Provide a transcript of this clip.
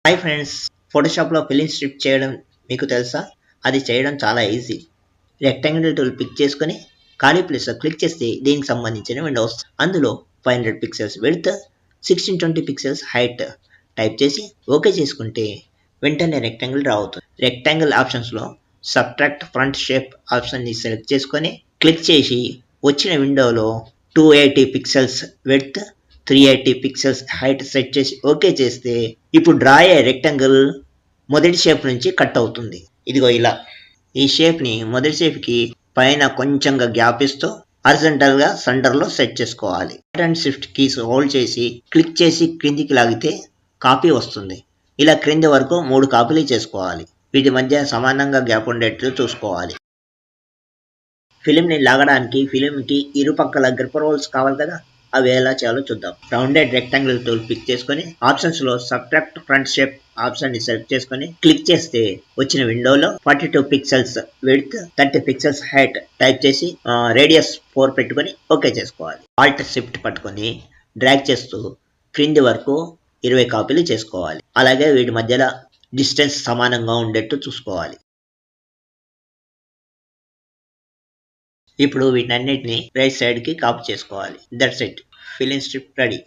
Hi friends, ఫోటోషాప్లో film strip చేయడం మీకు తెలుసా? అది చేయడం చాలా ఈజీ. రెక్టాంగిల్ టూల్ పిక్ చేసుకొని ఖాళీ ప్లేస్లో క్లిక్ చేస్తే దీనికి సంబంధించిన విండో వస్తుంది. అందులో 500 pixels width, 1620 pixels height type చేసి ఓకే చేసుకుంటే వెంటనే రెక్టాంగిల్ డ్రా అవుతుంది. రెక్టాంగిల్ ఆప్షన్స్లో సబ్ట్రాక్ట్ ఫ్రంట్ షేప్ ఆప్షన్ని సెలెక్ట్ చేసుకొని క్లిక్ చేసి వచ్చిన విండోలో 280 pixels width, 380 pixels height set చేసి ఓకే చేస్తే ఇప్పుడు డ్రా అయ్యే రెక్టాంగిల్ మొదటి షేప్ నుంచి కట్ అవుతుంది. ఇదిగో ఇలా. ఈ షేప్ని మొదటి షేప్కి పైన కొంచెంగా గ్యాప్ ఇస్తూ హారిజాంటల్గా సెంటర్లో సెట్ చేసుకోవాలి. Alt and Shift keys hold చేసి క్లిక్ చేసి క్రిందికి లాగితే కాపీ వస్తుంది. ఇలా క్రింది వరకు 3 కాపీలు చేసుకోవాలి. వీటి మధ్య సమానంగా గ్యాప్ ఉండేట్లు చూసుకోవాలి. ఫిలింని లాగడానికి ఫిలింకి ఇరుపక్కల గ్రిప్పర్ హోల్స్ కావాలి కదా, అవి ఎలా చేయాలో చూద్దాం. రౌండెడ్ రెక్టాంగిల్ టూల్ పిక్ చేసుకొని ఆప్షన్స్లో సబ్ట్రాక్ట్ ఫ్రంట్ షేప్ ఆప్షన్ని సెలెక్ట్ చేసుకొని క్లిక్ చేస్తే వచ్చిన విండోలో 42 pixels width, 30 pixels height type చేసి రేడియస్ 4 పెట్టుకొని ఓకే చేసుకోవాలి. ఆల్ట్ షిఫ్ట్ పట్టుకొని డ్రాగ్ చేస్తూ క్రింది వరకు 20 కాపీలు చేసుకోవాలి. అలాగే వీటి మధ్యలో డిస్టెన్స్ సమానంగా ఉండేట్టు చూసుకోవాలి. ఇప్పుడు వీటన్నిటిని రైట్ సైడ్ కి కాపీ చేసుకోవాలి. That's it, film strip ready.